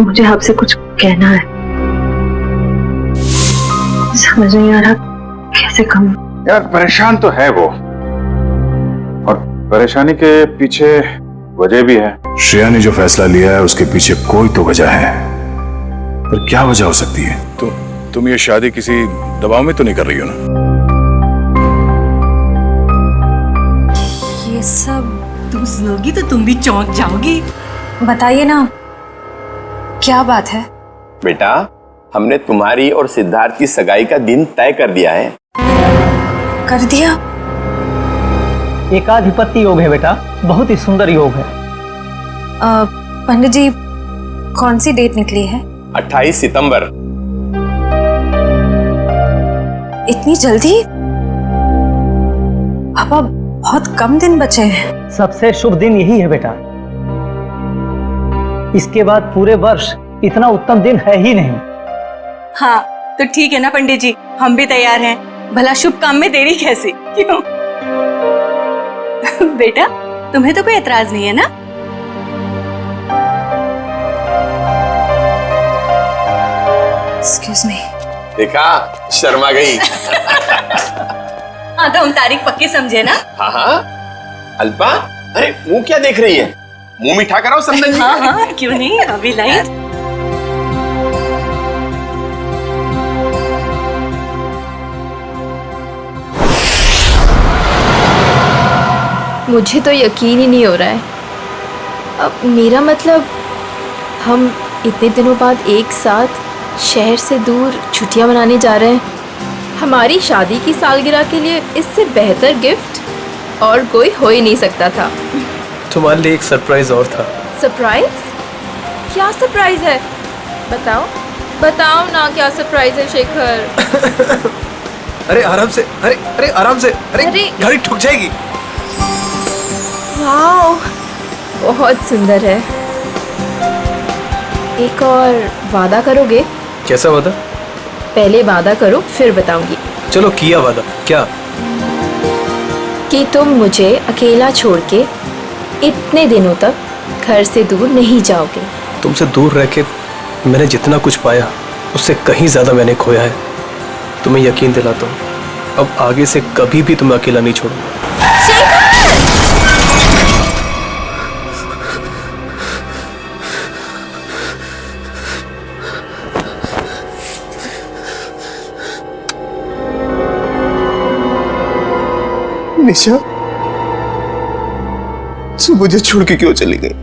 मुझे आपसे कुछ कहना है, समझ नहीं आ रहा कैसे कहूं। यार परेशान तो है वो, और परेशानी के पीछे वजह भी है। श्रेया ने जो फैसला लिया है उसके पीछे कोई तो वजह है, पर क्या वजह हो सकती है? तुम ये शादी किसी दबाव में तो नहीं कर रही हो ना? ये सब तुम सुनोगी तो तुम भी चौंक जाओगी। बताइए ना, क्या बात है? बेटा, हमने तुम्हारी और सिद्धार्थ की सगाई का दिन तय कर दिया है। कर दिया? एकाधिपत्य योग है बेटा, बहुत ही सुंदर योग है। पंडित जी, कौन सी डेट निकली है? 28 सितंबर। इतनी जल्दी? पापा, बहुत कम दिन बचे हैं। सबसे शुभ दिन यही है बेटा, इसके बाद पूरे वर्ष इतना उत्तम दिन है ही नहीं। हाँ तो ठीक है ना पंडित जी, हम भी तैयार हैं। भला शुभ काम में देरी कैसी, क्यों? बेटा, तुम्हें तो कोई एतराज नहीं है ना? Excuse me. देखा, शर्मा गई। हाँ तो हम तारीख पक्की समझे ना? हाँ हाँ। अल्पा, अरे मुंह क्या देख रही है? मुंह मीठा कराओ समदन जी। हाँ हाँ, क्यों नहीं, अभी लाई। मुझे तो यकीन ही नहीं हो रहा है। अब मेरा मतलब, हम इतने दिनों बाद एक साथ शहर से दूर छुट्टियां मनाने जा रहे हैं। हमारी शादी की सालगिरह के लिए इससे बेहतर गिफ्ट और कोई हो ही नहीं सकता था। तुम्हारे लिए एक सरप्राइज और था। सरप्राइज? क्या सरप्राइज है? बताओ बताओ ना, क्या सरप्राइज है शेखर? अरे आराम से, अरे आराम से, अरे गाड़ी ठुक जाएगी। वाओ, बहुत सुंदर है। एक और वादा करोगे? कैसा वादा? पहले वादा करो फिर बताऊंगी। चलो किया वादा। क्या? कि तुम मुझे अकेला छोड़ के इतने दिनों तक घर से दूर नहीं जाओगे। तुमसे दूर रह के मैंने जितना कुछ पाया उससे कहीं ज्यादा मैंने खोया है। तुम्हें यकीन दिलाता हूँ, अब आगे से कभी भी तुम्हें अकेला नहीं छोड़ूंगा। निशा, तू मुझे छोड़ के क्यों चली गई?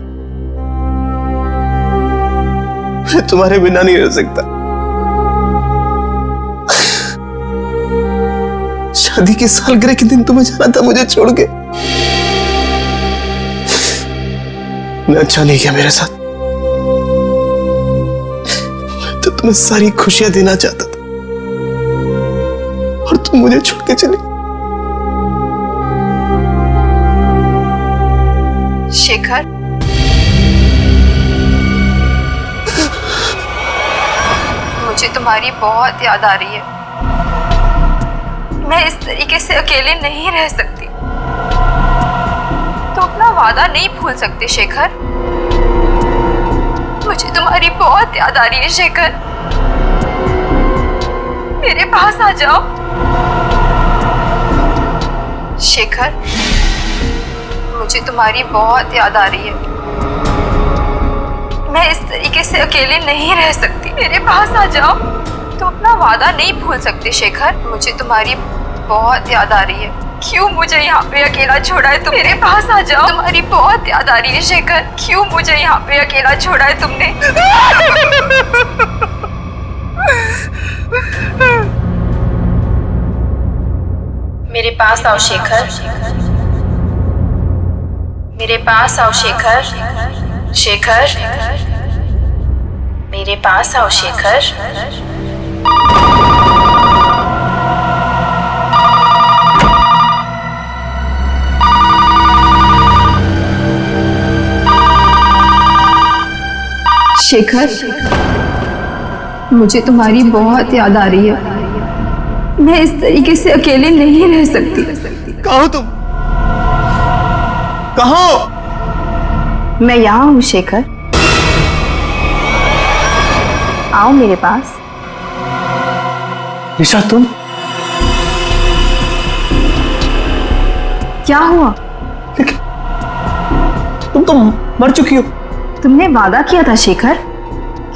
मैं तुम्हारे बिना नहीं रह सकता। शादी की सालगिरह के दिन तुम्हें जाना था मुझे छोड़ के। मैं अच्छा नहीं किया मेरे साथ। मैं तो तुम्हें सारी खुशियां देना चाहता था और तुम मुझे छोड़ के चली। शेखर, मुझे तुम्हारी बहुत याद आ रही है। मैं इस तरीके से अकेले नहीं रह सकती। तो अपना वादा नहीं भूल सकते शेखर। मुझे तुम्हारी बहुत याद आ रही है शेखर। मेरे पास आ जाओ शेखर। मुझे तुम्हारी बहुत याद आ रही है। मैं इस तरीके से अकेले नहीं रह सकती। मेरे पास आ जाओ। तुम अपना वादा नहीं भूल सकते शेखर। मुझे तुम्हारी बहुत याद आ रही है। क्यों मुझे यहाँ पे अकेला छोड़ा है तुम? मेरे पास आ जाओ। तुम्हारी बहुत याद आ रही है शेखर। क्यों मुझे यहाँ पे अकेला छोड़ा है तुमने? मेरे पास आओ शेखर। मेरे पास आओ शेखर। शेखर, मेरे पास आओ शेखर। शेखर, मुझे तुम्हारी बहुत याद आ रही है। मैं इस तरीके से अकेले नहीं रह सकती। कहाँ हो तुम? कहाँ हो? मैं यहाँ हूँ शेखर। आओ मेरे पास। निशा तुम क्या हुआ? तुम तो मर चुकी हो। तुमने वादा किया था शेखर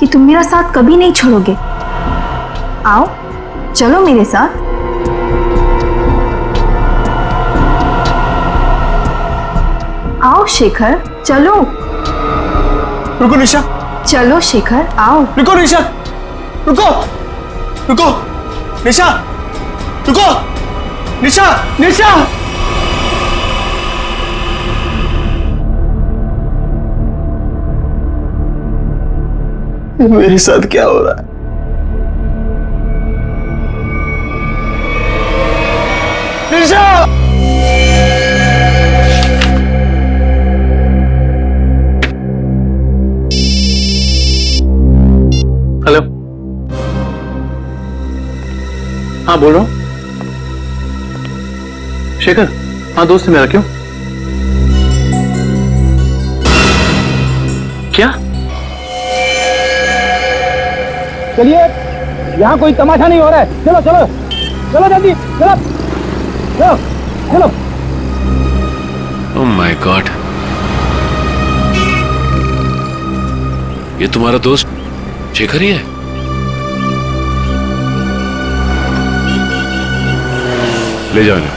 कि तुम मेरा साथ कभी नहीं छोड़ोगे। आओ चलो मेरे साथ। आओ शेखर चलो। रुको निशा, चलो शेखर आओ। रुको निशा, रुको रुको निशा, रुको निशा, निशा। मेरे साथ क्या हो रहा है? निशा! हेलो, हाँ बोल रहा हूँ। शेखर, हाँ दोस्त है मेरा। क्यों? क्या? चलिए, यहाँ कोई तमाशा नहीं हो रहा है। चलो चलो चलो जल्दी चलो चलो चलो। ओह माय गॉड, ये तुम्हारा दोस्त शेखर ही है? ले जाओ इन्हें।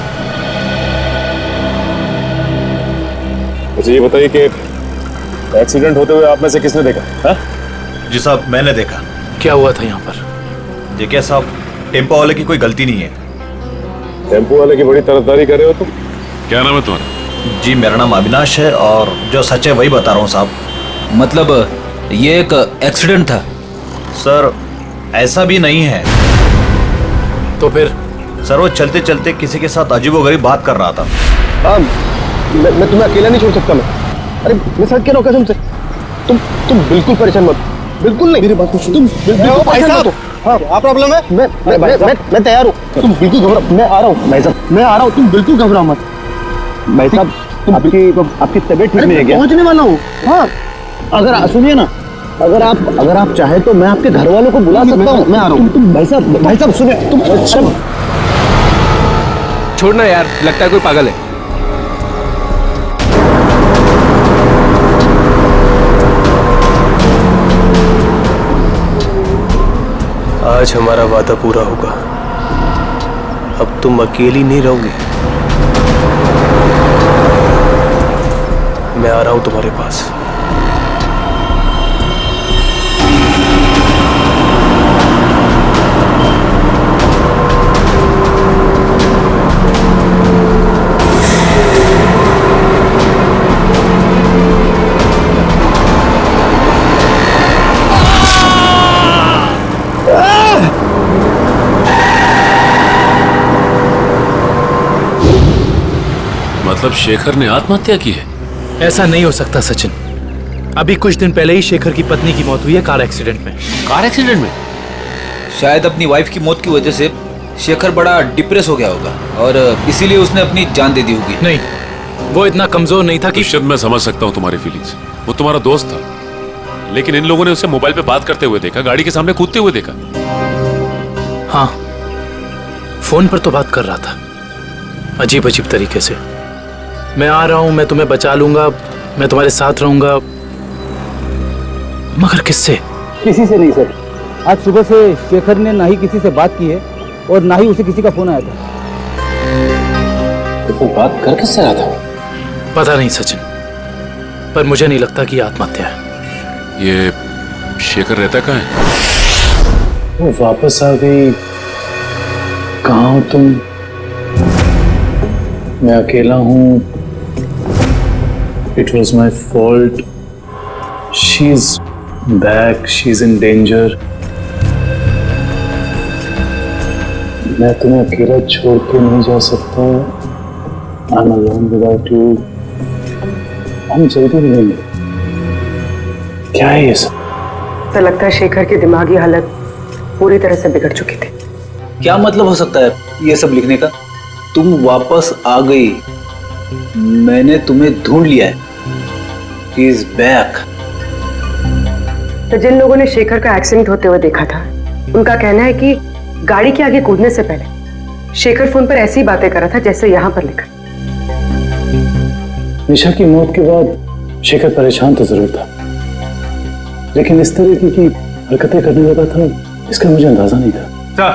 अच्छा ये बताइए कि एक्सीडेंट होते हुए आप में से किसने देखा? हाँ? जी साहब, मैंने देखा। क्या हुआ था यहाँ पर? देखिए साहब, टेम्पो वाले की कोई गलती नहीं है। टेम्पो वाले की बड़ी तरफदारी कर रहे हो तुम? क्या नाम है तुम्हारा? जी मेरा नाम अविनाश है और जो सच है वही बता रहा हूँ साहब। मतलब ये एक एक्सीडेंट था? सर ऐसा भी नहीं है। तो फिर? सर वो चलते चलते किसी के साथ अजीबोगरीब बात कर रहा था। मैं तुम्हें अकेला नहीं छोड़ सकता। मैं अरे मैं साथ क्या कसम से। तुम बिल्कुल परेशान मत, बिल्कुल नहीं। मेरी बात को सुन। तुम बिल्कुल भाई साहब, हाँ क्या प्रॉब्लम है? मैं तैयार हूँ। तुम बिल्कुल घबराओ, मैं आ रहा हूँ भाई साहब, मैं आ रहा हूँ। तुम बिल्कुल घबराओ मत भाई साहब। आपकी तबीयत ठीक नहीं है क्या? पहुँचने वाला हूँ। हाँ अगर सुनिए ना, अगर आप चाहे तो मैं आपके घर वालों को बुला सकता हूँ। मैं आ रहा हूँ। तुम भाई साहब सुनिए। तुम छोड़ना यार, लगता है कोई पागल है। आज हमारा वादा पूरा होगा। अब तुम अकेली नहीं रहोगी। मैं आ रहा हूं तुम्हारे पास। मतलब शेखर ने आत्महत्या की है? ऐसा नहीं हो सकता सचिन। अभी कुछ दिन पहले ही शेखर की पत्नी की मौत हुई है कार एक्सीडेंट में। कार एक्सीडेंट में? शायद अपनी वाइफ की मौत की वजह से शेखर बड़ा डिप्रेस हो गया होगा और इसीलिए उसने अपनी जान दे दी होगी। नहीं, वो इतना कमजोर नहीं था कि। शायद मैं समझ सकता हूँ तुम्हारी फीलिंग्स। वो तुम्हारा दोस्त था, लेकिन इन लोगों ने उसे मोबाइल पे बात करते हुए देखा, गाड़ी के सामने कूदते हुए देखा। हाँ, फोन पर तो बात कर रहा था, अजीब अजीब तरीके से। मैं आ रहा हूं, मैं तुम्हें बचा लूंगा, मैं तुम्हारे साथ रहूंगा। मगर किससे? किसी से नहीं सर। आज सुबह से शेखर ने ना ही किसी से बात की है और ना ही उसे किसी का फोन आया था। तो वो बात कर किससे रहा था? पता नहीं सचिन, पर मुझे नहीं लगता कि आत्महत्या है। ये शेखर रहता कहाँ है? वो वापस आ गई। कहाँ हो तुम? मैं अकेला हूँ। It was my fault. She's back. She's in danger. मैं तुम्हें अकेला छोड़ के नहीं जा सकता। I'm alone without you. हम जल्दी मिलेंगे। क्या है ये सब? तो लगता है शेखर की दिमागी हालत पूरी तरह से बिगड़ चुकी थी। क्या मतलब हो सकता है ये सब लिखने का? तुम वापस आ गई, मैंने तुम्हें ढूंढ लिया है। He is back. तो जिन लोगों ने शेखर का एक्सीडेंट होते हुए देखा था, उनका कहना है कि गाड़ी के आगे कूदने से पहले शेखर फोन पर ऐसी बातें कर रहा था जैसे यहाँ पर लिखा। निशा की मौत के बाद शेखर परेशान तो जरूर था, लेकिन इस तरह की हरकतें करने लगा था इसका मुझे अंदाजा नहीं था। सर,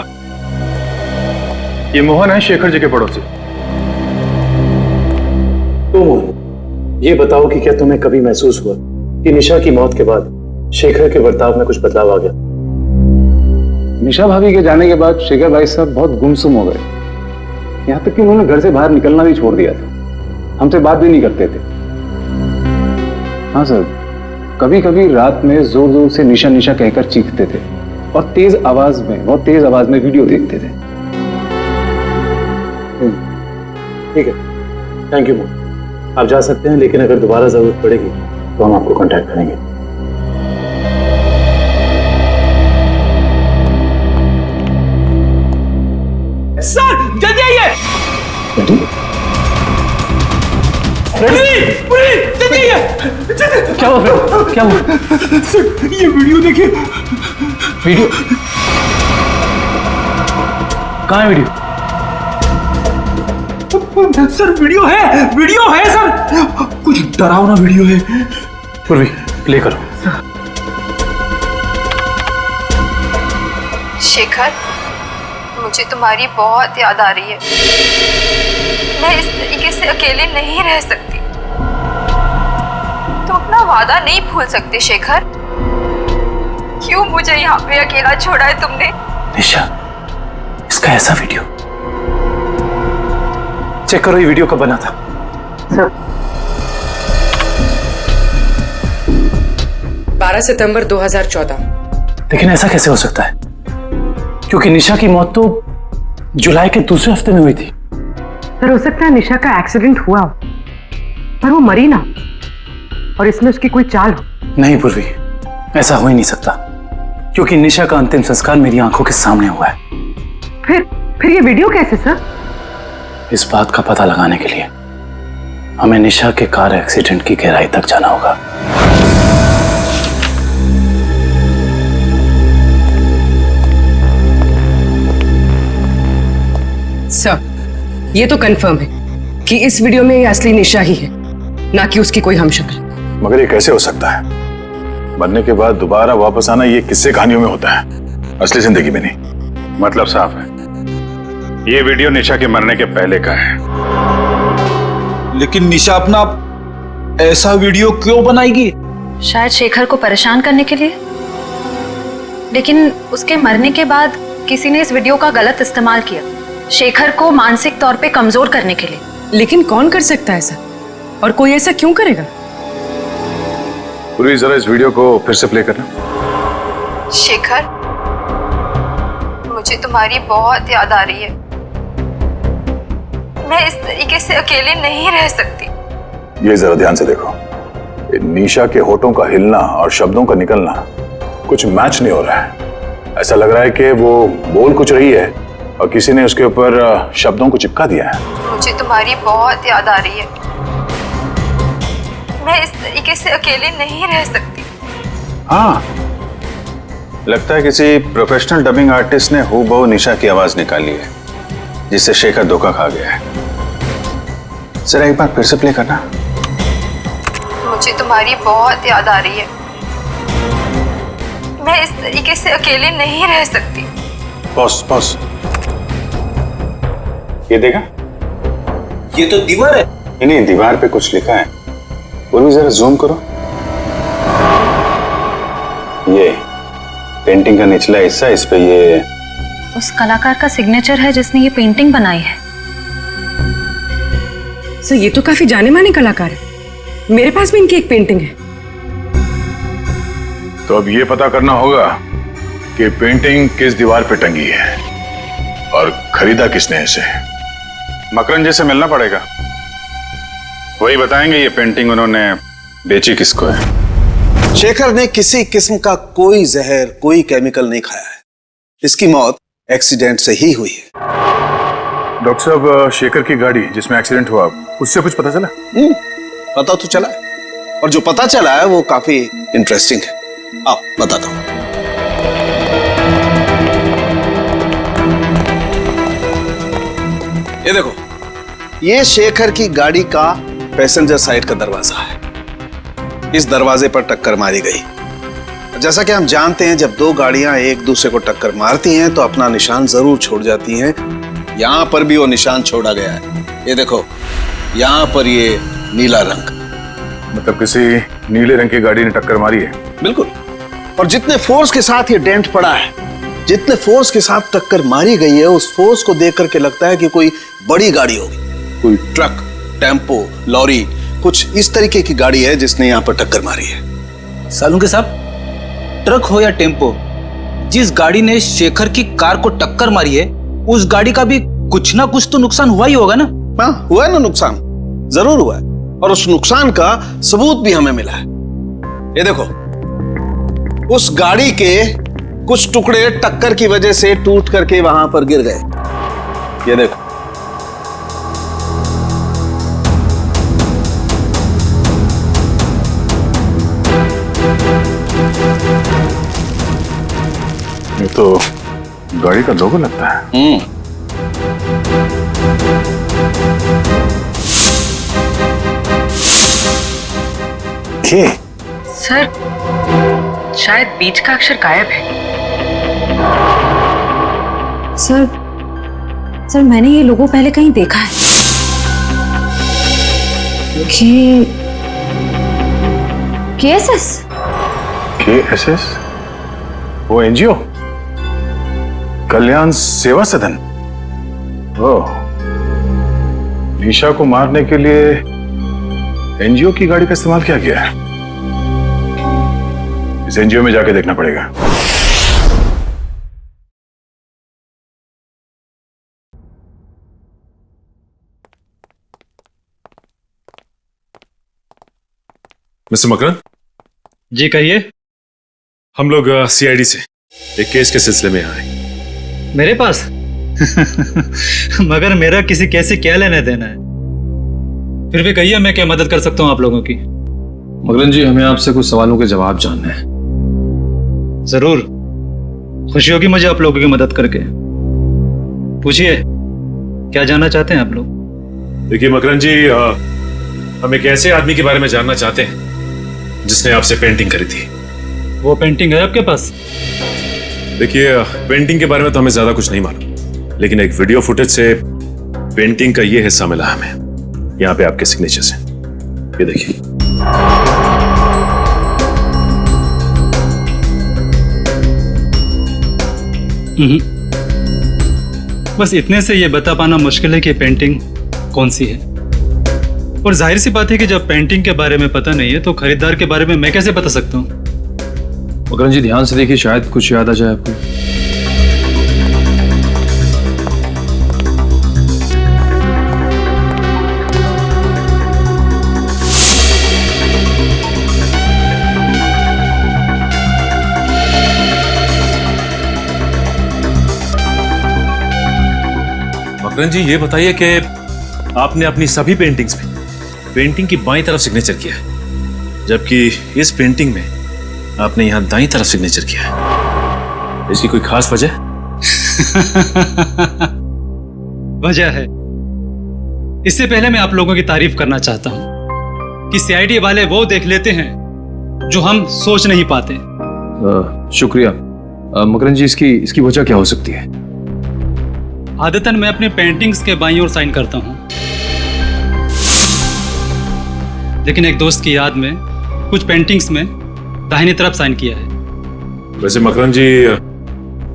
ये मोहन है शेखर जी के पड़ोसी। तो मोहन, ये बताओ कि क्या तुम्हें कभी महसूस हुआ कि निशा की मौत के बाद शेखर के बर्ताव में कुछ बदलाव आ गया? निशा भाभी के जाने के बाद शेखर भाई साहब बहुत गुमसुम हो गए। यहाँ तक कि उन्होंने घर से बाहर निकलना भी छोड़ दिया था, हमसे बात भी नहीं करते थे। हाँ सर, कभी कभी रात में जोर जोर से निशा निशा कहकर चीखते थे और बहुत तेज आवाज में वीडियो देखते थे। ठीक है, थैंक यू मोहन, आप जा सकते हैं, लेकिन अगर दोबारा जरूरत पड़ेगी तो हम आपको कांटेक्ट करेंगे। सर जल्दी आइए। जल्दी आइए। क्या हुआ फ्रेंड, क्या हुआ? सर ये वीडियो देखिए। वीडियो कहाँ है? वीडियो सर वीडियो है सर, कुछ डरावना वीडियो है। पूर्वी प्ले करो। शेखर, मुझे तुम्हारी बहुत याद आ रही है। मैं इस तरीके से अकेले नहीं रह सकती। तुम अपना वादा नहीं भूल सकते शेखर। क्यों मुझे यहाँ पे अकेला छोड़ा है तुमने? निशा, इसका ऐसा वीडियो चेक करो, ये वीडियो कब बना था? सर, 12 सितंबर 2014। लेकिन ऐसा कैसे हो सकता है, क्योंकि निशा की मौत तो जुलाई के दूसरे हफ्ते में हुई थी। सर, हो सकता है निशा का एक्सीडेंट हुआ हो पर वो मरी ना, और इसमें उसकी कोई चाल हो। नहीं पूर्वी, ऐसा हो ही नहीं सकता, क्योंकि निशा का अंतिम संस्कार मेरी आंखों के सामने हुआ है। फिर ये वीडियो कैसे सर? इस बात का पता लगाने के लिए हमें निशा के कार एक्सीडेंट की गहराई तक जाना होगा। सर, ये तो कंफर्म है कि इस वीडियो में ये असली निशा ही है, ना कि उसकी कोई हमशक्ल। मगर ये कैसे हो सकता है? मरने के बाद दोबारा वापस आना ये किस्से कहानियों में होता है, असली जिंदगी में नहीं। मतलब साफ है, ये वीडियो निशा के मरने के पहले का है। लेकिन निशा अपना ऐसा वीडियो क्यों बनाएगी? शायद शेखर को परेशान करने के लिए, लेकिन उसके मरने के बाद किसी ने इस वीडियो का गलत इस्तेमाल किया, शेखर को मानसिक तौर पे कमजोर करने के लिए। लेकिन कौन कर सकता है ऐसा, और कोई ऐसा क्यों करेगा? पूरी जरा इस वीडियो को फिर से प्ले करना। शेखर, मुझे तुम्हारी बहुत याद आ रही है। मैं इस तरीके से अकेले नहीं रह सकती। ये जरा ध्यान से देखो, निशा के होठों का हिलना और शब्दों का निकलना कुछ मैच नहीं हो रहा है। ऐसा लग रहा है कि वो बोल कुछ रही है और किसी ने उसके ऊपर शब्दों को चिपका दिया है। मुझे तुम्हारी बहुत याद आ रही है। मैं इस तरीके से अकेले नहीं रह सकती। हाँ, लगता है किसी प्रोफेशनल डबिंग आर्टिस्ट ने हूबहू निशा की आवाज निकाली है, जिससे शेखर धोखा खा गया है। जरा एक बार फिर से प्ले करना। मुझे तुम्हारी बहुत याद आ रही है। मैं इस तरीके से अकेले नहीं रह सकती। बॉस, ये देखा? ये तो दीवार है। नहीं, दीवार पे कुछ लिखा है। वो भी जरा जूम करो। ये पेंटिंग का निचला हिस्सा, इस पे ये उस कलाकार का सिग्नेचर है जिसने ये पेंटिंग बनाई है। सर, ये तो काफी जाने माने कलाकार है, मेरे पास भी इनकी एक पेंटिंग है। तो अब ये पता करना होगा कि पेंटिंग किस दीवार पे टंगी है और खरीदा किसने इसे। मकरन जी से मिलना पड़ेगा, वही बताएंगे ये पेंटिंग उन्होंने बेची किसको है। शेखर ने किसी किस्म का कोई जहर, कोई केमिकल नहीं खाया है। इसकी मौत एक्सीडेंट से ही हुई है। डॉक्टर साहब, शेखर की गाड़ी जिसमें एक्सीडेंट हुआ, उससे कुछ पता चला? पता तो चला है, और जो पता चला है वो काफी इंटरेस्टिंग है। आओ बताता हूँ। ये देखो, ये शेखर की गाड़ी का पैसेंजर साइड का दरवाजा है। इस दरवाजे पर टक्कर मारी गई। जैसा कि हम जानते हैं, जब दो गाड़ियां एक दूसरे को टक्कर मारती हैं तो अपना निशान जरूर छोड़ जाती हैं। यहां पर भी वो निशान छोड़ा गया है। ये देखो, यहां पर ये नीला रंग, मतलब किसी नीले रंग की गाड़ी ने टक्कर मारी है। बिल्कुल। और जितने फोर्स के साथ ये डेंट पड़ा है, जितने फोर्स के साथ टक्कर मारी गई है, उस फोर्स को देख करके लगता है कि कोई बड़ी गाड़ी होगी, कोई ट्रक, टेम्पो, लॉरी, कुछ इस तरीके की गाड़ी है जिसने यहां पर टक्कर मारी है। सालुंके साहब, ट्रक हो या टेम्पो, जिस गाड़ी ने शेखर की कार को टक्कर मारी है, उस गाड़ी का भी कुछ ना कुछ तो नुकसान हुआ ही होगा ना? हाँ, हुआ है ना नुकसान, जरूर हुआ है। और उस नुकसान का सबूत भी हमें मिला है। ये देखो, उस गाड़ी के कुछ टुकड़े टक्कर की वजह से टूट करके वहां पर गिर गए। ये देखो, ये तो गाड़ी का लोगो लगता है। के? सर, शायद बीच का अक्षर गायब है। सर मैंने ये लोगो पहले कहीं देखा है। KSS? KSS? वो एनजीओ, कल्याण सेवा सदन। ओह, निशा को मारने के लिए एनजीओ की गाड़ी का इस्तेमाल किया गया है। इस एनजीओ में जाके देखना पड़ेगा। मिस्टर मकरन जी, कहिए। हम लोग सीआईडी से एक केस के सिलसिले में आए। मेरे पास? मगर मेरा किसी केस से क्या लेना देना है? फिर भी कहिए, मैं क्या मदद कर सकता हूं आप लोगों की? मकरन जी, हमें आपसे कुछ सवालों के जवाब जानने हैं। जरूर, खुशी होगी मुझे आप लोगों की मदद करके। पूछिए, क्या जानना चाहते हैं आप लोग? देखिए मकरन जी, हम एक ऐसे आदमी के बारे में जानना चाहते हैं जिसने आपसे पेंटिंग करी थी। वो पेंटिंग है आपके पास? देखिए, पेंटिंग के बारे में तो हमें ज्यादा कुछ नहीं मालूम, लेकिन एक वीडियो फुटेज से पेंटिंग का ये हिस्सा मिला हमें। यहाँ पे आपके सिग्नेचर्स हैं, ये देखिए। बस इतने से ये बता पाना मुश्किल है कि पेंटिंग कौन सी है। और जाहिर सी बात है कि जब पेंटिंग के बारे में पता नहीं है तो खरीदार के बारे में मैं कैसे बता सकता हूँ? मकरन जी, ध्यान से देखिए, शायद कुछ याद आ जाए आपको। मकरन जी, ये बताइए कि आपने अपनी सभी पेंटिंग्स में पेंटिंग की बाईं तरफ सिग्नेचर किया है, जबकि इस पेंटिंग में आपने यहां दाईं तरफ सिग्नेचर किया है। इसकी कोई खास वजह? वजह है। इससे पहले मैं आप लोगों की तारीफ करना चाहता हूं कि सीआईडी वाले वो देख लेते हैं जो हम सोच नहीं पाते। शुक्रिया। मकरन जी, इसकी वजह क्या हो सकती है? आदतन मैं अपनी पेंटिंग्स के बाईं ओर साइन करता हूं, लेकिन एक दोस्त की याद में कुछ पेंटिंग्स में दाहिनी तरफ साइन किया है। वैसे मकरन जी,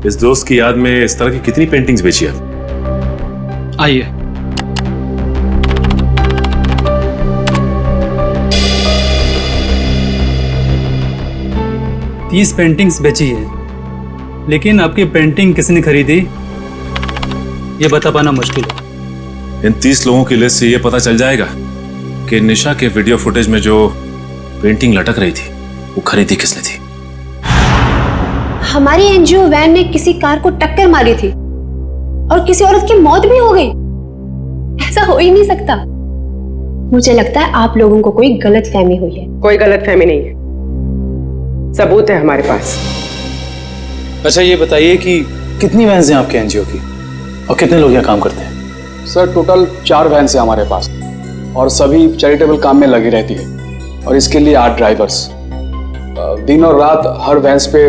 इस दोस्त की याद में इस तरह की कितनी पेंटिंग्स बेची आप? आइए, तीस पेंटिंग्स बेची है, लेकिन आपकी पेंटिंग किसने खरीदी ये बता पाना मुश्किल है। इन 30 लोगों की लिस्ट से ये पता चल जाएगा कि निशा के वीडियो फुटेज में जो पेंटिंग लटक रही थी वो खरीदी किसने थी। हमारी एनजीओ वैन ने किसी कार को टक्कर मारी थी और किसी औरत की मौत भी हो गई। ऐसा हो ही नहीं सकता। मुझे लगता है आप लोगों को कोई गलतफहमी हुई है। कोई गलतफहमी नहीं है। सबूत है हमारे पास। अच्छा ये बताइए कि कितनी वैन्स हैं आपके एनजीओ की और कितने लोग यहाँ काम करते हैं? सर टोटल 4 वैन्स हैं हमारे पास और सभी चैरिटेबल काम में लगी रहती है और इसके लिए 8 ड्राइवर्स। दिन और रात हर वैन्स पे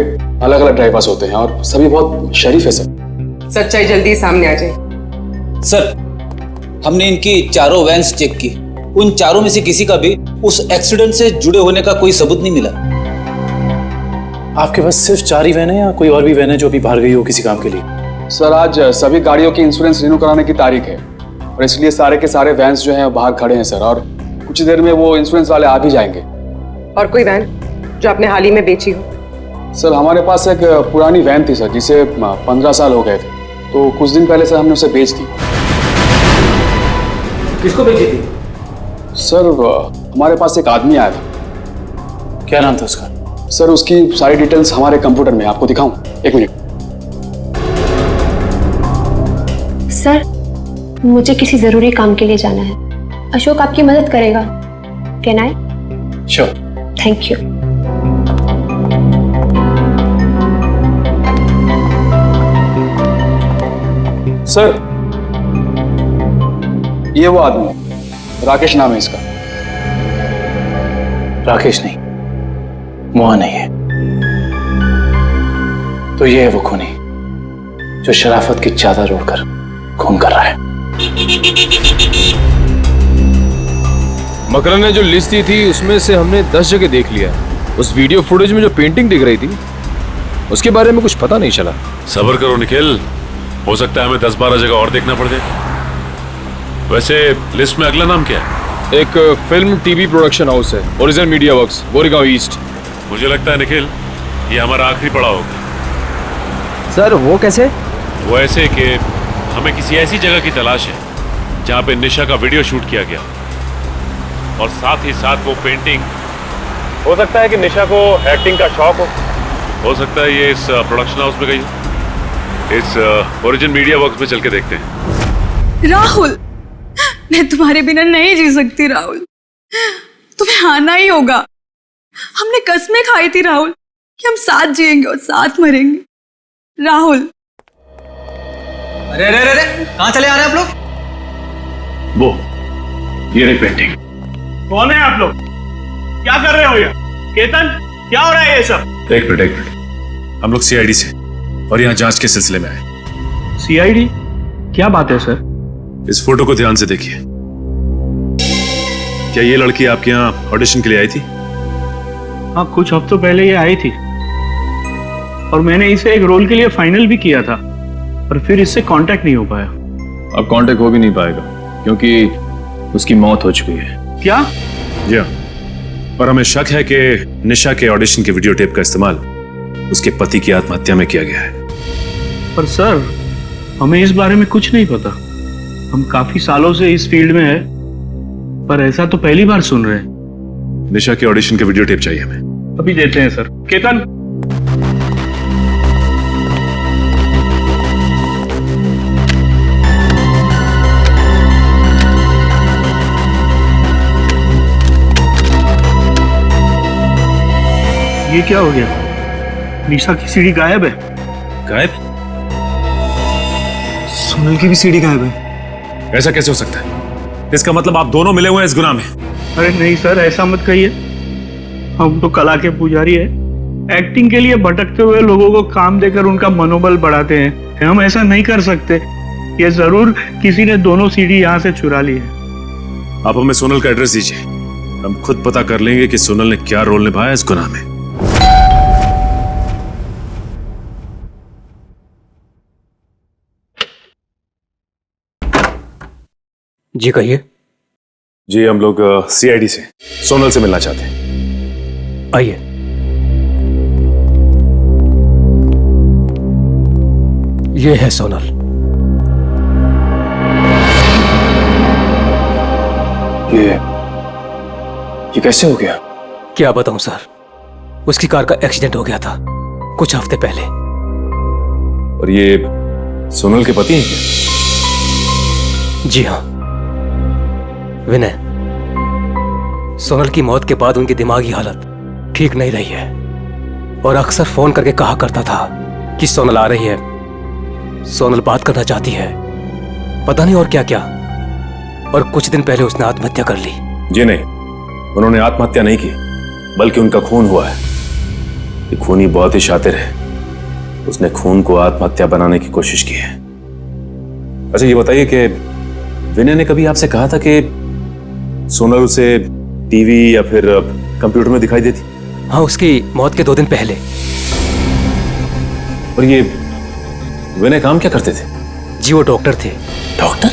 अलग अलग ड्राइवर्स होते हैं और सभी बहुत शरीफ है सर। सच्चाई जल्दी सामने आ जाए। सर हमने इनकी चारों वैन्स चेक की, उन चारों में से किसी का भी उस एक्सीडेंट से जुड़े होने का कोई सबूत नहीं मिला। आपके पास सिर्फ 4 ही वैन है या कोई और भी वैन है जो अभी बाहर गई हो किसी काम के लिए? सर आज सभी गाड़ियों की इंश्योरेंस रिन्यू कराने की तारीख है और इसलिए सारे के सारे वैन्स जो हैं बाहर खड़े हैं सर, और कुछ देर में वो इंश्योरेंस वाले आ भी जाएंगे। और कोई वैन जो आपने हाल ही में बेची हो? सर हमारे पास एक पुरानी वैन थी सर जिसे 15 साल हो गए थे, तो कुछ दिन पहले सर हमने उसे बेच दी। किसको बेची थी? सर हमारे पास एक आदमी आया था। क्या नाम था उसका? सर उसकी सारी डिटेल्स हमारे कंप्यूटर में, आपको दिखाऊं? 1 मिनट। सर मुझे किसी जरूरी काम के लिए जाना है, अशोक आपकी मदद करेगा। Can I? Sure. Thank you. Sir ये वो आदमी है, राकेश नाम है इसका। राकेश नहीं, मोहन नहीं है, तो ये है वो खूनी जो शराफत की चादर ओढ़कर खून कर रहा है। मकरन ने जो लिस्ट दी थी उसमें से हमने 10 जगह देख लिया। उस वीडियो फुटेज में जो पेंटिंग दिख रही थी उसके बारे में कुछ पता नहीं चला। सब्र करो निखिल, हो सकता है हमें 10-12 जगह और देखना पड़ जाए। वैसे लिस्ट में अगला नाम क्या है? एक फिल्म टीवी प्रोडक्शन हाउस है, original media works, Goregaon east. मुझे लगता है निखिल ये हमारा आखिरी पड़ाव होगा। सर वो कैसे? वो ऐसे कि हमें किसी ऐसी जगह की तलाश है जहाँ पे निशा का वीडियो शूट किया गया और साथ ही साथ वो पेंटिंग। हो सकता है कि निशा को एक्टिंग का शौक हो सकता है ये इस प्रोडक्शन हाउस में गई हो। इस ओरिजिनल मीडिया वर्क्स में चल के देखते हैं। राहुल मैं तुम्हारे बिना नहीं जी सकती राहुल, तुम्हें आना ही होगा। हमने कसमें खाई थी राहुल कि हम साथ जिएंगे और साथ मरेंगे। राहुल अरे अरे अरे कहाँ चले आ रहे हैं आप लोग? वो ये रही पेंटिंग। कौन है आप लोग? क्या कर रहे हो ये? केतन क्या हो रहा है ये सब? एक मिनट, हम लोग सीआईडी से और यहाँ जांच के सिलसिले में आए। सीआईडी? क्या बात है सर? इस फोटो को ध्यान से देखिए। क्या ये लड़की आपके यहाँ ऑडिशन के लिए आई थी? हाँ कुछ हफ्तों पहले ये आई थी और मैंने इसे एक रोल के लिए फाइनल भी किया था, पर फिर इससे कांटेक्ट नहीं हो पाया। अब कांटेक्ट हो भी नहीं पाएगा क्योंकि उसकी मौत हो चुकी है। क्या? जी हाँ, पर हमें शक है कि निशा के ऑडिशन के वीडियो टेप का इस्तेमाल उसके पति की आत्महत्या में किया गया है। पर सर हमें इस बारे में कुछ नहीं पता। हम काफी सालों से इस फील्ड में है, पर ऐसा तो पहली बार सुन रहे हैं। निशा के ऑडिशन के वीडियो टेप चाहिए हमें। अभी देते हैं सर। केतन ये क्या हो गया? निशा की सीडी गायब है। गायब? सोनल की भी सीडी गायब है। ऐसा कैसे हो सकता है? इसका मतलब आप दोनों मिले हुए हैं इस गुनाह में। अरे नहीं सर ऐसा मत कहिए, हम तो कला के पुजारी है। एक्टिंग के लिए भटकते हुए लोगों को काम देकर उनका मनोबल बढ़ाते हैं। हम ऐसा नहीं कर सकते। ये जरूर किसी ने दोनों सीडी यहाँ से चुरा ली है। आप हमें सोनल का एड्रेस दीजिए, हम खुद पता कर लेंगे कि सोनल ने क्या रोल निभाया इस गुनाह में। जी कहिए। जी हम लोग सीआईडी से सोनल से मिलना चाहते हैं। आइए। ये है सोनल। ये कैसे हो गया? क्या बताऊं सर, उसकी कार का एक्सीडेंट हो गया था कुछ हफ्ते पहले। और ये सोनल के पति हैं क्या? जी हाँ विनय, सोनल की मौत के बाद उनकी दिमागी हालत ठीक नहीं रही है। और अक्सर फोन करके कहा करता था कि सोनल आ रही है, सोनल बात करना चाहती है, पता नहीं और क्या क्या। और कुछ दिन पहले उसने आत्महत्या कर ली। जी नहीं, उन्होंने आत्महत्या नहीं की, बल्कि उनका खून हुआ है। ये खूनी बहुत ही शातिर है, उसने खून को आत्महत्या बनाने की कोशिश की है। अच्छा ये बताइए कि विनय ने कभी आपसे कहा था कि सोनल उसे टीवी या फिर कंप्यूटर में दिखाई देती? हाँ, उसकी मौत के 2 दिन पहले। और ये विनय काम क्या करते थे? जी वो डॉक्टर थे। डॉक्टर?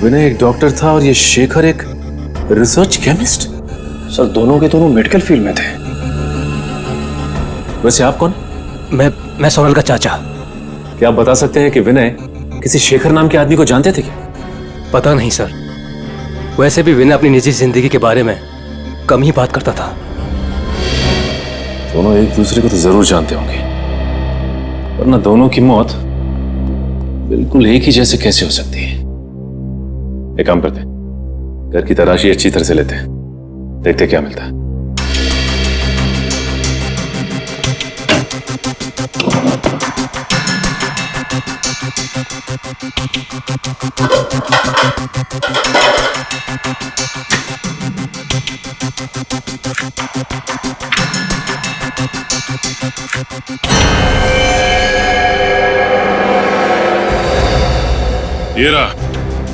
विनय एक डॉक्टर था और ये शेखर एक रिसर्च केमिस्ट? सर दोनों के दोनों मेडिकल फील्ड में थे। वैसे आप कौन? मैं सोनल का चाचा। क्या आप बता सकते हैं कि विनय किसी शेखर नाम के आदमी को जानते थे क्या? पता नहीं सर, वैसे भी विनय अपनी निजी जिंदगी के बारे में कम ही बात करता था। दोनों एक दूसरे को तो जरूर जानते होंगे, वरना दोनों की मौत बिल्कुल एक ही जैसे कैसे हो सकती है? एक काम करते हैं, घर की तलाशी अच्छी तरह से लेते हैं, देखते क्या मिलता है।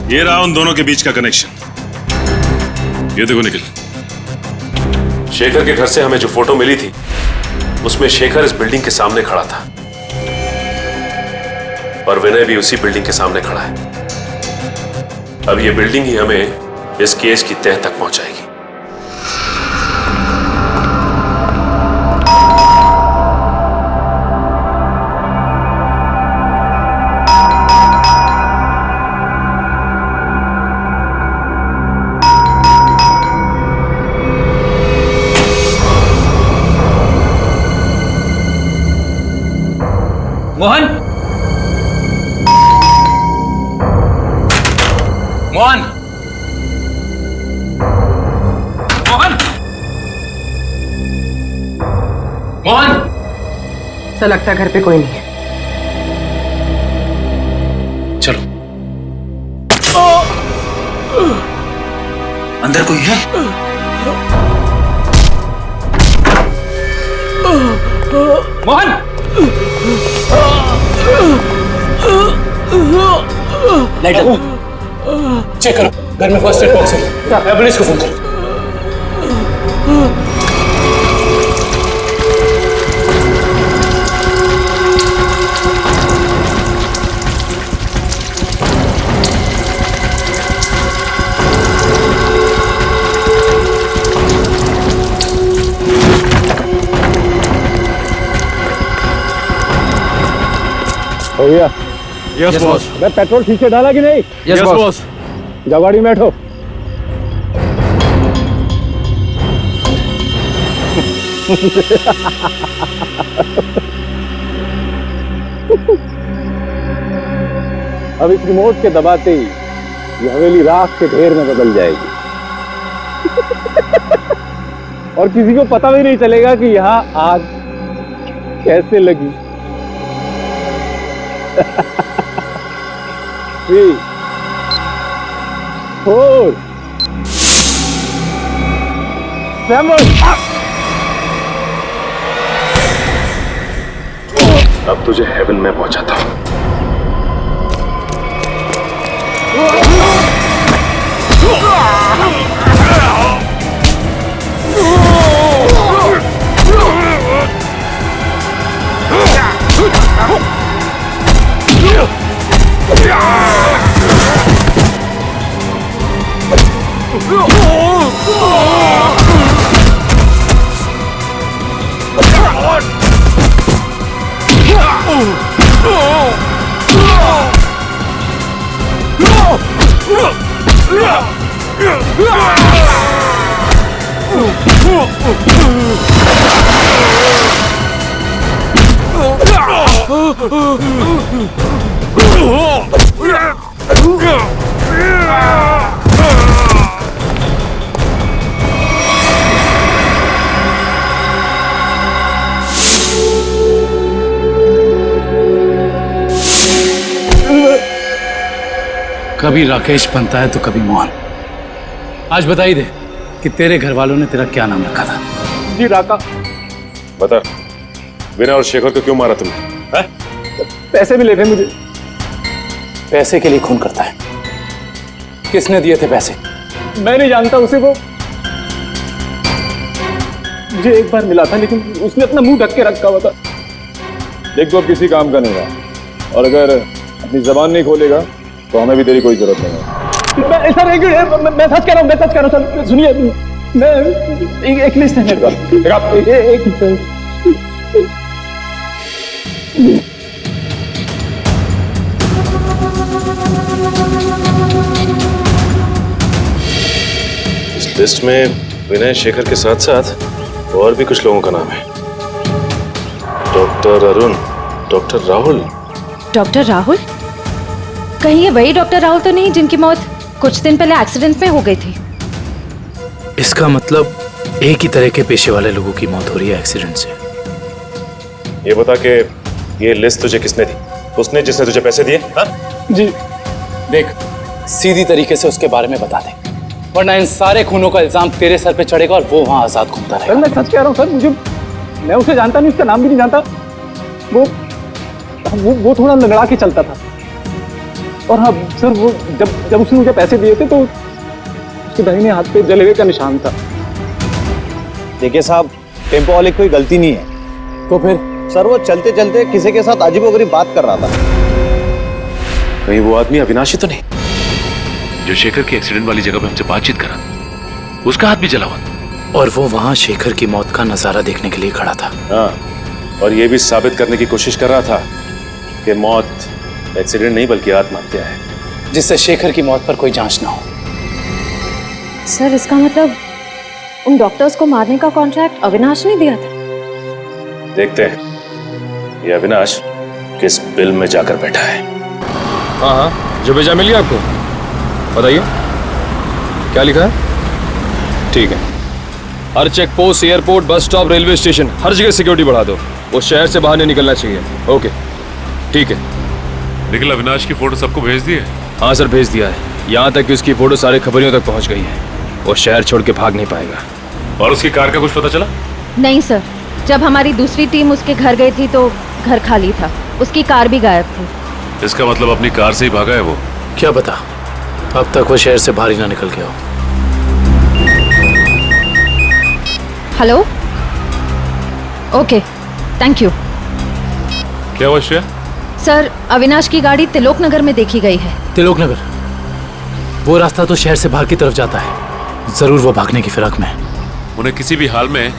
ये रहा उन दोनों के बीच का कनेक्शन। ये देखो निखिल, शेखर के घर से हमें जो फोटो मिली थी उसमें शेखर इस बिल्डिंग के सामने खड़ा था और विनय भी उसी बिल्डिंग के सामने खड़ा है। अब ये बिल्डिंग ही हमें इस केस की तह तक पहुंचाएगी। मोहन, मोहन, मोहन, मोहन। ऐसा लगता है घर पे कोई नहीं है। चलो, अंदर कोई है? मोहन, लाइट चेक करो, घर में फर्स्ट एड बॉक्स है, एम्बुलेंस को फोन करो। हो गया? Yes boss. मैं पेट्रोल ठीक से डाला कि नहीं? Yes boss. जाओ गाड़ी में बैठो। अब इस रिमोट के दबाते ही ये हवेली राख के ढेर में बदल जाएगी और किसी को पता भी नहीं चलेगा कि यहाँ आग कैसे लगी। 3, 4, 7। अब तुझे हेवन में पहुंचाता हूं। कभी राकेश बनता है तो कभी मोहन। आज बता ही दे कि तेरे घर वालों ने तेरा क्या नाम रखा था। जी राका। बता, विनय और शेखर को क्यों मारा तुमने? पैसे भी ले थे मुझे। पैसे के लिए खून करता है? किसने दिए थे पैसे? मैं नहीं जानता उसे, वो मुझे एक बार मिला था लेकिन उसने अपना मुंह ढक के रखा हुआ था। देख तो अब किसी काम का नहीं रहा, और अगर अपनी जबान नहीं खोलेगा तो हमें भी तेरी कोई जरूरत नहीं है। सर मैं सच कह रहा हूँ, मैं सच कह रहा हूँ सर, सुनिए। मैं एक लिस्ट है मेरे पास। इस लिस्ट में विनय शेखर के साथ साथ और भी कुछ लोगों का नाम है। Doctor Arun, doctor Rahul. Doctor Rahul? कहीं ये वही डॉक्टर राहुल तो नहीं जिनकी मौत कुछ दिन पहले एक्सीडेंट में हो गई थी? इसका मतलब एक ही तरह के पेशे वाले लोगों की मौत हो रही है एक्सीडेंट से। ये बता के ये लिस्ट तुझे किसने दी? उसने जिसने तुझे पैसे दिए? हाँ? जी देख, सीधी तरीके से उसके बारे में बता दे, वरना इन सारे खूनों का इल्जाम तेरे सर पे चढ़ेगा और वो वहां आजाद घूमता रहेगा। मैं सच कह रहा हूँ सर, मैं उसे जानता नहीं, उसका नाम भी नहीं जानता। वो थोड़ा लंगड़ा के चलता था। और हाँ सर, वो जब उसने मुझे पैसे दिए थे तो उसके दाहिने हाथ पे जले हुए का निशान था। देखिए साहब, टेम्पो वाले की कोई गलती नहीं है। तो फिर? सर वो चलते चलते किसी के साथ अजीबोगरीब बात कर रहा था। कहीं वो आदमी अविनाशी तो नहीं जो शेखर की एक्सीडेंट वाली जगह पे हमसे बातचीत करा? उसका हाथ भी जला हुआ था। और वो वहां शेखर की मौत का नजारा देखने के लिए खड़ा था। हाँ, और ये भी साबित करने की कोशिश कर रहा था कि मौत एक्सीडेंट नहीं बल्कि आत्महत्या है, जिससे शेखर की मौत पर कोई जांच ना हो। सर इसका मतलब उन डॉक्टर्स को मारने का कॉन्ट्रैक्ट अविनाश ने दिया था? देखते हैं ये अविनाश किस बिल में जाकर बैठा है। हाँ हाँ, जो भेजा मिल गया आपको? बताइए क्या लिखा है? ठीक है, हर check post, airport, bus stop, railway station, हर जगह सिक्योरिटी बढ़ा दो। वो शहर से बाहर नहीं निकलना चाहिए। ओके ठीक है। निखिल, अविनाश की फोटो सबको भेज दी है? हाँ सर, भेज दिया है। यहाँ तक कि उसकी फोटो सारे खबरियों तक पहुँच गई है। वो शहर छोड़ के भाग नहीं पाएगा। और उसकी कार का कुछ पता चला? नहीं सर, जब हमारी दूसरी टीम उसके घर गई थी तो घर खाली था, उसकी कार भी गायब थी। इसका मतलब अपनी कार से ही भागा है वो? क्या पता, अब तक वो शहर से बाहर ही ना निकल गया हो। Hello, okay, thank you. क्या हुआ श्रेया? सर, अविनाश की गाड़ी तिलोक नगर में देखी गई है। तिलोक नगर? वो रास्ता तो शहर से बाहर की तरफ जाता है। जरूर वो भागने की फिराक में है। उन्हें किसी भी हाल में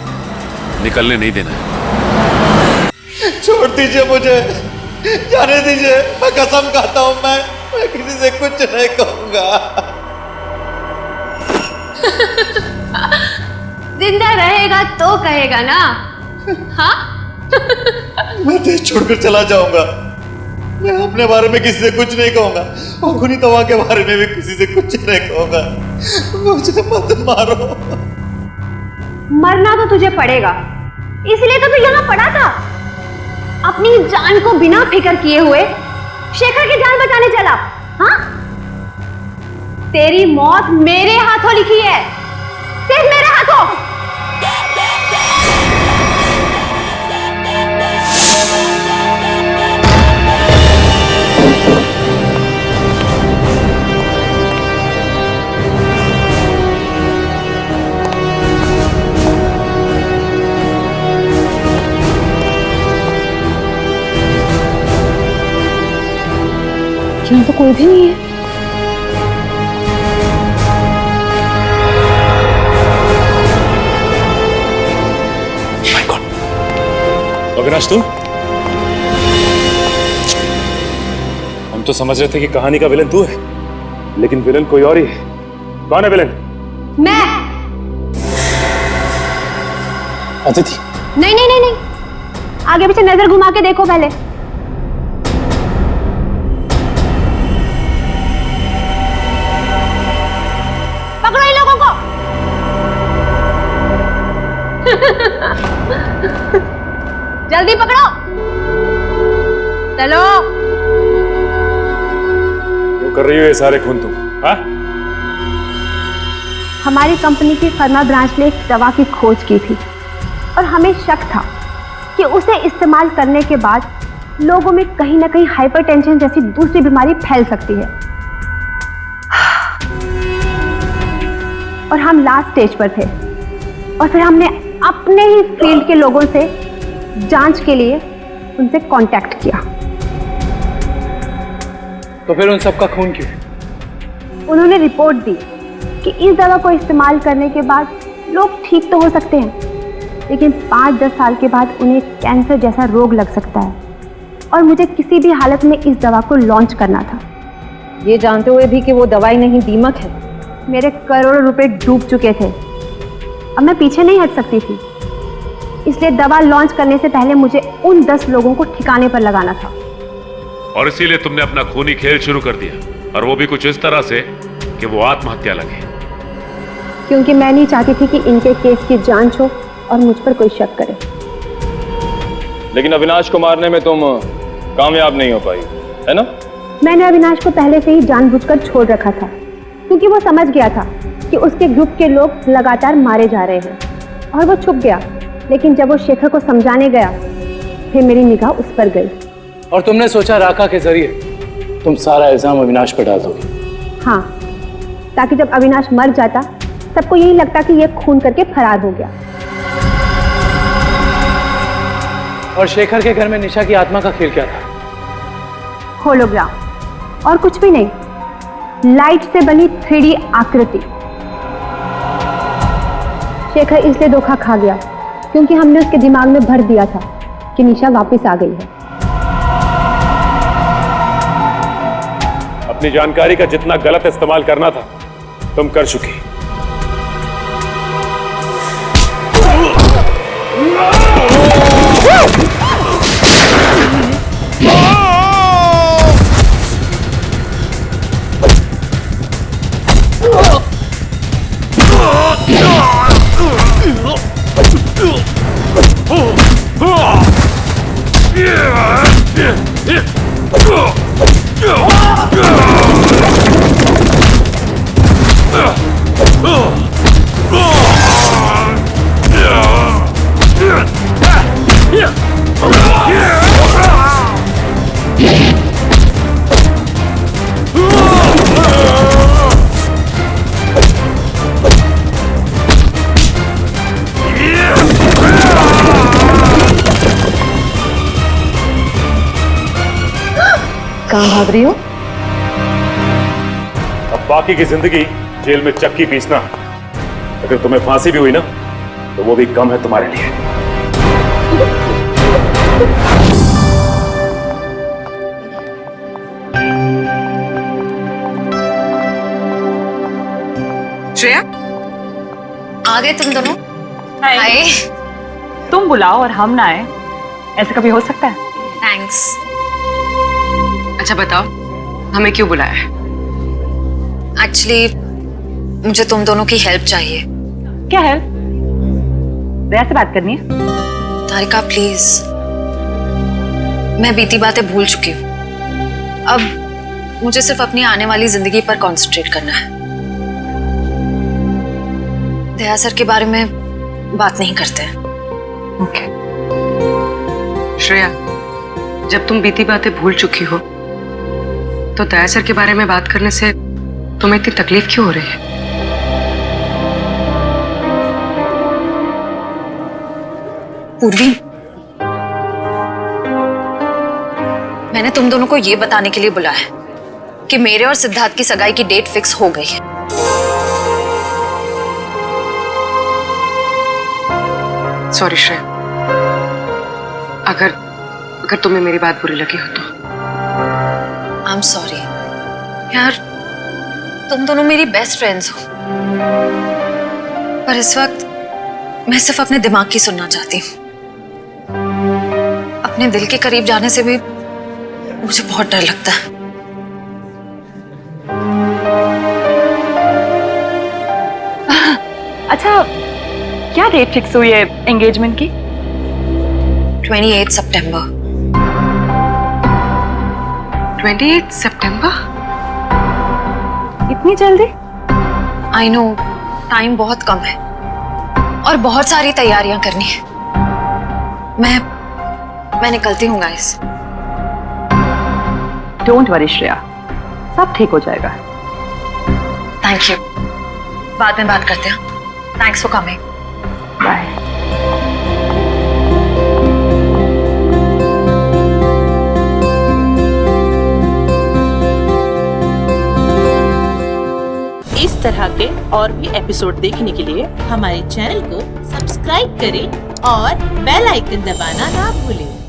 निकलने नहीं देना है। छोड़ दीजिए मुझे, जाने दीजिए। मैं कसम खाता हूँ, मैं किसी से कुछ नहीं कहूंगा। जिंदा रहेगा तो कहेगा ना? हाँ? मैं देश छोड़कर चला जाऊंगा। मैं अपने बारे में किसी से कुछ नहीं कहूंगा और खुनी तवा के बारे में भी किसी से कुछ नहीं कहूंगा। मुझे मत मारो। मरना तो तुझे पड़ेगा, इसलिए तो तू यहाँ पड़ा था। अपनी जान को बिना फिक्र किए हुए शेखर की जान बचाने चला। हाँ? तेरी मौत मेरे हाथों लिखी है, सिर्फ मेरे हाथों। यहाँ तो कोई भी नहीं है। अविनाश, तुम? हम तो समझ रहे थे कि कहानी का विलन तू है, लेकिन विलन कोई और ही है। कौन है विलन? मैं। अदिति? नहीं नहीं नहीं नहीं, आगे पीछे नजर घुमा के देखो पहले। पकड़ो इन लोगों को। जल्दी पकड़ो, चलो। वो कर कर रही हो ये सारे खून तुम? हाँ? हमारी कंपनी की फर्मा ब्रांच ने एक दवा की खोज की थी और हमें शक था कि उसे इस्तेमाल करने के बाद लोगों में कहीं ना कहीं हाइपरटेंशन जैसी दूसरी बीमारी फैल सकती है। और हम लास्ट स्टेज पर थे और फिर हमने अपने ही फील्ड के लोगों से जांच के लिए उनसे कांटेक्ट किया। तो फिर उन सबका खून क्यों? उन्होंने रिपोर्ट दी कि इस दवा को इस्तेमाल करने के बाद लोग ठीक तो हो सकते हैं, लेकिन 5-10 साल के बाद उन्हें कैंसर जैसा रोग लग सकता है और मुझे किसी भी हालत में इस दवा को लॉन्च करना था, ये जानते हुए भी कि वो दवाई नहीं दीमक है। मेरे करोड़ों रुपए डूब चुके थे, अब मैं पीछे नहीं हट सकती थी, इसलिए दवा लॉन्च करने से पहले मुझे उन 10 लोगों को ठिकाने पर लगाना था। और इसीलिए तुमने अपना खूनी खेल शुरू कर दिया, और वो भी कुछ इस तरह से कि वो आत्महत्या लगे। क्योंकि मैं नहीं चाहती थी कि इनके केस की जांच हो और मुझ पर कोई शक करे। लेकिन अविनाश को मारने में तुम कामयाब नहीं हो पाई, है ना? मैंने अविनाश को पहले से ही जानबूझकर छोड़ रखा था, क्योंकि वो समझ गया था कि उसके ग्रुप के लोग लगातार मारे जा रहे हैं और वो छुप गया। लेकिन जब वो शेखर को समझाने गया, फिर मेरी निगाह उस पर गई। और तुमने सोचा राका के जरिए तुम सारा इल्जाम अविनाश पर डाल दोगे? हाँ, ताकि जब अविनाश मर जाता सबको यही लगता कि ये खून करके फरार हो गया। और शेखर के घर में निशा की आत्मा का खेल क्या था? होलोग्राम, और कुछ भी नहीं, लाइट से बनी 3D आकृति। शेखर इसलिए धोखा खा गया क्योंकि हमने उसके दिमाग में भर दिया था कि निशा वापस आ गई है। अपनी जानकारी का जितना गलत इस्तेमाल करना था तुम कर चुकी। कहाँ भाग रही हो? अब बाकी की जिंदगी जेल में चक्की पीसना, अगर तुम्हें फांसी भी हुई ना तो वो भी कम है तुम्हारे लिए। श्रेया, आ गए तुम दोनों? हाय। तुम बुलाओ और हम ना आए, ऐसा कभी हो सकता है? थैंक्स। अच्छा बताओ, हमें क्यों बुलाया है? एक्चुअली मुझे तुम दोनों की हेल्प चाहिए। क्या हेल्प? दया से बात करनी है? तारिका प्लीज, मैं बीती बातें भूल चुकी हूँ। अब मुझे सिर्फ अपनी आने वाली जिंदगी पर कंसंट्रेट करना है। दया सर के बारे में बात नहीं करते हैं। ओके। श्रेया, जब तुम बीती बातें भूल चुकी हो तो दया सर के बारे में बात करने से तुम्हें इतनी तकलीफ क्यों हो रही है? पूर्वी, मैंने तुम दोनों को ये बताने के लिए बुलाया है कि मेरे और सिद्धार्थ की सगाई की डेट फिक्स हो गई है। सॉरी श्रेया, अगर तुम्हें मेरी बात बुरी लगी हो तो। आई एम सॉरी यार, तुम दोनों मेरी बेस्ट फ्रेंड्स हो, पर इस वक्त मैं सिर्फ अपने दिमाग की सुनना चाहती हूँ। अपने दिल के करीब जाने से भी मुझे बहुत डर लगता है। अच्छा, क्या डेट फिक्स हुई है एंगेजमेंट की? 28 सितंबर। 28 सितंबर? इतनी जल्दी? आई नो, टाइम बहुत कम है और बहुत सारी तैयारियां करनी है। मैं निकलती हूँ गाइस। डोंट वरी श्रेया, सब ठीक हो जाएगा। थैंक यू, बाद में बात करते हैं। Thanks for coming. बाय। इस तरह के और भी एपिसोड देखने के लिए हमारे चैनल को सब्सक्राइब करें और बेल आइकन दबाना ना भूलें।